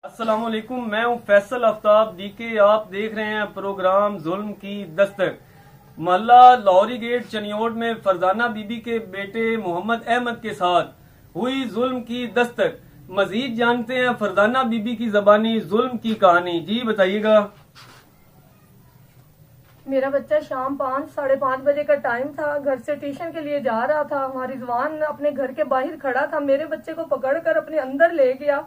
अस्सलामुअलैकुम, मैं हूं फैसल आफ्ताब डीके। आप देख रहे हैं प्रोग्राम जुल्म की दस्तक। मोहल्ला लाहौरी गेट चनियोट में फरजाना बीबी के बेटे मोहम्मद अहमद के साथ हुई जुल्म की दस्तक। मजीद जानते हैं फरजाना बीबी की जबानी जुल्म की कहानी। जी बताइएगा। मेरा बच्चा शाम 5-5:30 बजे का टाइम था, घर से ट्यूशन के लिए जा रहा था। वहाँ रिजवान अपने घर के बाहर खड़ा था, मेरे बच्चे को पकड़कर अपने अंदर ले गया।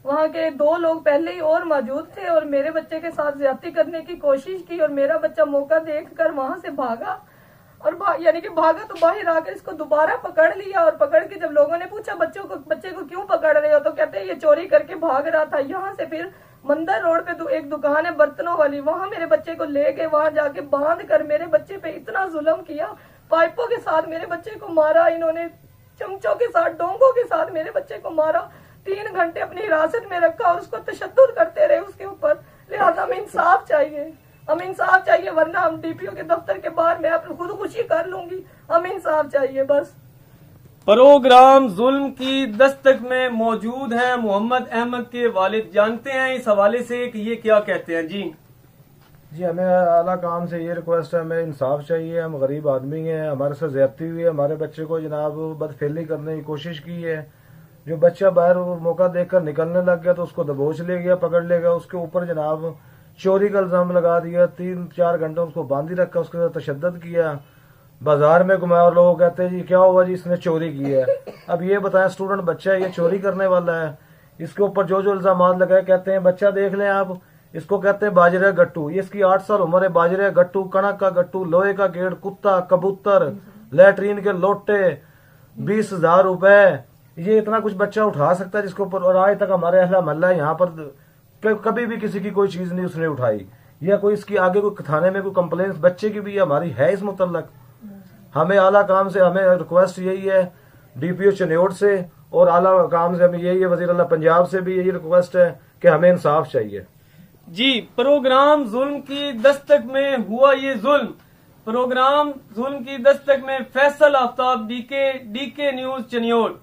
वहाँ के 2 लोग पहले ही और मौजूद थे और मेरे बच्चे के साथ ज्यादती करने की कोशिश की और मेरा बच्चा मौका देखकर वहाँ से भागा और यानी कि भागा तो बाहर आकर इसको दोबारा पकड़ लिया। और पकड़ के जब लोगों ने पूछा बच्चे को क्यों पकड़ रहे हो, तो कहते हैं ये चोरी करके भाग रहा था। यहाँ से फिर मंदिर रोड पे एक दुकान है बर्तनों वाली, वहां मेरे बच्चे को ले गए। वहां जाके बांध कर मेरे बच्चे पे इतना जुल्म किया, पाइपों के साथ मेरे बच्चे को मारा, इन्होंने चमचों के साथ डोंगों के साथ मेरे बच्चे को मारा। 3 घंटे अपनी हिरासत में रखा और उसको तशद्दुद करते रहे उसके ऊपर। लिहाजा हमें इंसाफ चाहिए, हमें इंसाफ चाहिए, वरना हम डीपीओ के दफ्तर के बाहर मैं अपनी खुदकुशी कर लूंगी। हमें इंसाफ चाहिए बस। प्रोग्राम जुल्म की दस्तक में मौजूद हैं मोहम्मद अहमद के वालिद। जानते हैं इस हवाले से कि ये क्या कहते हैं। जी हमें आला काम से ये रिक्वेस्ट है, हमें इंसाफ चाहिए। हम गरीब आदमी हैं, हमारे साथ ज्यादती हुई है, हमारे बच्चे को जनाब बदफेली करने की कोशिश की है। जो बच्चा बाहर मौका देखकर निकलने लग गया तो उसको दबोच ले गया, पकड़ ले गया। उसके ऊपर जनाब चोरी का इल्जाम लगा दिया। 3-4 घंटे उसको बांधी रखा, उसके साथ तशद्दुद किया, बाजार में घुमाया और लोग कहते हैं जी क्या हुआ जी इसने चोरी की है। अब ये बताएं, स्टूडेंट बच्चा है, ये चोरी करने वाला है। इसके ऊपर जो जो इल्जाम लगाए, कहते हैं बच्चा देख लें आप, इसको कहते हैं बाजरे गट्टू। ये इसकी 8 साल उम्र है। बाजरे गट्टू, कणक का गट्टू, लोहे का गेट, कुत्ता, कबूतर, लैट्रीन के लोटे, 20,000 रुपए, ये इतना कुछ बच्चा उठा सकता है जिसके ऊपर। और आज तक हमारे अहला महल्ला यहाँ पर कभी भी किसी की कोई चीज नहीं उसने उठाई, या कोई इसकी आगे कोई थाने में कोई कंप्लेंट बच्चे की भी हमारी है इस मुतल्लक। हमें आला काम से हमें रिक्वेस्ट यही है, डीपीओ चनियोट से, और आला काम से हमें यही है, वजीर अल्लाह पंजाब से भी यही रिक्वेस्ट है कि हमें इंसाफ चाहिए। जी प्रोग्राम जुल्म की दस्तक में हुआ ये जुल्म। प्रोग्राम जुल्म की दस्तक में फैसल आफ्ताब डीके न्यूज चनियोट।